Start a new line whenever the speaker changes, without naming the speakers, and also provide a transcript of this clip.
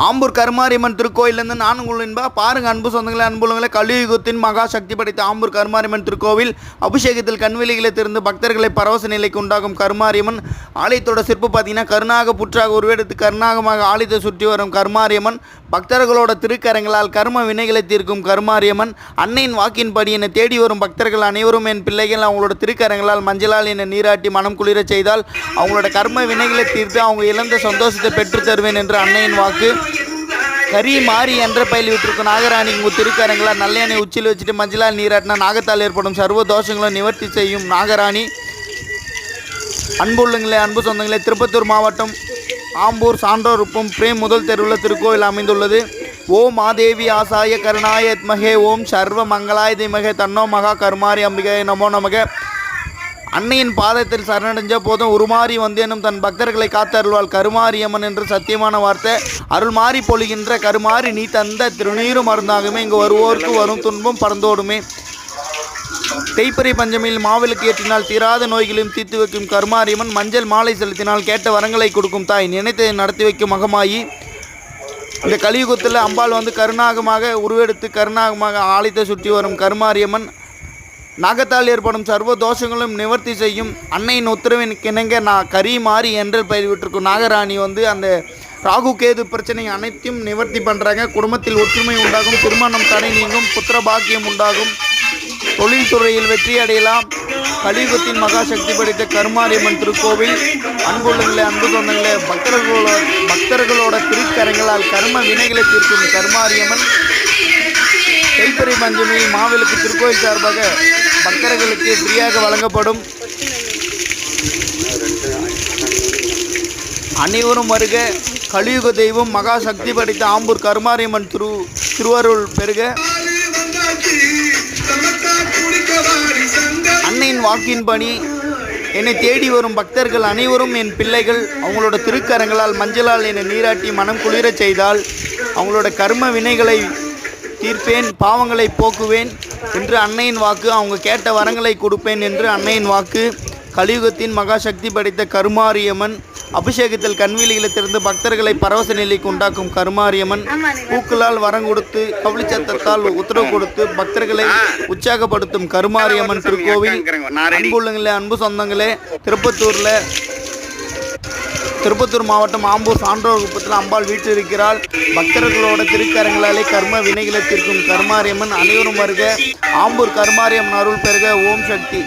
ஆம்பூர் கருமாரியம்மன் திருக்கோயிலேருந்து நான் உங்கள் என்பா பாருங்கள். அன்பு சொந்தங்களே, அன்புள்ளங்களே, கலியுகத்தின் மகா சக்தி படைத்த ஆம்பூர் கருமாரியம்மன் திருக்கோவில் அபிஷேகத்தில் கண்வெளிகளை திறந்து பக்தர்களை பரவச நிலைக்கு உண்டாகும் கருமாரியம்மன் ஆலயத்தோட சிற்பு பார்த்தீங்கன்னா கருணாக புற்றாக உருவெடுத்து கருணாகமாக ஆலயத்தை சுற்றி வரும் கருமாரியம்மன், பக்தர்களோட திருக்கரங்களால் கர்ம வினைகளை தீர்க்கும் கருமாரியம்மன், அன்னையின் வாக்கின்படி என்னை தேடி வரும் பக்தர்கள் அனைவரும் என் பிள்ளைகள் அவங்களோட திருக்கரங்களால் மஞ்சளால் என்னை நீராட்டி மனம் குளிர செய்தால் அவங்களோட கர்ம வினைகளை தீர்த்து அவங்க இழந்த சந்தோஷத்தை பெற்று தருவேன் என்று அன்னையின் வாக்கு. கரி மாறி என்ற பயில் விட்டிருக்கும் நாகராணி உங்கள் திருக்கரங்களால் நல்லெண்ணெய் உச்சியில் வச்சுட்டு மஞ்சளால் நீராட்டினா நாகத்தால் ஏற்படும் சர்வ தோஷங்களும் நிவர்த்தி செய்யும் நாகராணி. அன்புள்ளங்களே, அன்பு சொந்தங்களே, திருப்பத்தூர் மாவட்டம் ஆம்பூர் சான்றோருப்பும் பிரேம் முதல் தெருவில் திருக்கோயில் அமைந்துள்ளது. ஓம் மாதேவி ஆசாய கருணாய மகே ஓம் சர்வ மங்களாய திமகே தன்னோ மகா கருமாரி அம்பிகை நமோ நமக. அன்னையின் பாதத்தில் சரணடைஞ்ச போதும் உருமாறி வந்தேனும் தன் பக்தர்களை காத்தருள்வாள் கருமாரியம்மன் என்று சத்தியமான வார்த்தை. அருள் மாறி பொழிகின்ற கருமாறி நீ தந்த திருநீரு மருந்தாகுமே, இங்கு வருவோருக்கு வரும் துன்பம் பறந்தோடுமே. தேய்பிறை பஞ்சமியில் மாவிளக்கு ஏற்றினால் தீராத நோய்களையும் தீர்த்து வைக்கும் கருமாரியம்மன், மஞ்சள் மாலை செலுத்தினால் கேட்ட வரங்களை கொடுக்கும் தாய், நினைத்ததை நடத்தி வைக்கும் மகமாயி. இந்த கலியுகத்தில் அம்பாள் கருணாகமாக உருவெடுத்து கருணாகமாக ஆலயத்தை சுற்றி வரும் கருமாரியம்மன், நாகத்தால் ஏற்படும் சர்வ தோஷங்களும் நிவர்த்தி செய்யும் அன்னையின் உத்தரவின் கிணங்க கரி மாறி என்று பெயர் விட்டிருக்கும் நாகராணி அந்த ராகு கேது பிரச்சனை அனைத்தையும் நிவர்த்தி பண்ணுறாங்க. குடும்பத்தில் ஒற்றுமை உண்டாகும், திருமணம் தடை நீங்கும், புத்திர பாக்கியம் உண்டாகும், தொழில்துறையில் வெற்றி அடையலாம். கலியுகத்தின் மகாசக்தி படைத்த கருமாரியம்மன் திருக்கோவில். அன்புள்ளங்களே, அன்பு சொந்தங்களே, பக்தர்களோட திருக்கரங்களால் கர்ம வினைகளை தீர்க்கும் கருமாரியம்மன் தேய்பிறை பஞ்சமி மாவிளக்கு திருக்கோயில் சார்பாக பக்தர்களுக்கு ஃப்ரீயாக வழங்கப்படும். அனைவரும் வருக. கலியுக தெய்வம் மகா சக்தி படைத்த ஆம்பூர் கருமாரியம்மன் திருவருள் பெருக. அன்னையின் வாக்கின்படி என்னை தேடி வரும் பக்தர்கள் அனைவரும் என் பிள்ளைகள். அவங்களோட திருக்கரங்களால் மஞ்சளால் என்னை நீராட்டி மனம் குளிர செய்தால் அவங்களோட கர்ம வினைகளை தீர்ப்பேன், பாவங்களை போக்குவேன் என்று அன்னையின் வாக்கு. அவங்க கேட்ட வரங்களை கொடுப்பேன் என்று அன்னையின் வாக்கு. கலியுகத்தின் மகாசக்தி படைத்த கருமாரியம்மன், அபிஷேகத்தில் கண்வீலிகளை திறந்து பக்தர்களை பரவச நிலைக்கு உண்டாக்கும் கருமாரியம்மன், பூக்களால் வரம் கொடுத்து கவுளிச்சத்தத்தால் உத்தரவு கொடுத்து பக்தர்களை உற்சாகப்படுத்தும் கருமாரியம்மன் திருக்கோவில். அன்புள்ளங்களே, அன்பு சொந்தங்களே, திருப்பத்தூர் மாவட்டம் ஆம்பூர் சான்றோர் குப்பத்தில் அம்பாள் வீட்டு இருக்கிறாள். பக்தர்களோட திருக்கரங்களாலே கர்ம வினைகளை தீர்க்கும் கருமாரியம்மன். அனைவரும் வருக. ஆம்பூர் கருமாரியம்மன் அருள் பெருக. ஓம் சக்தி.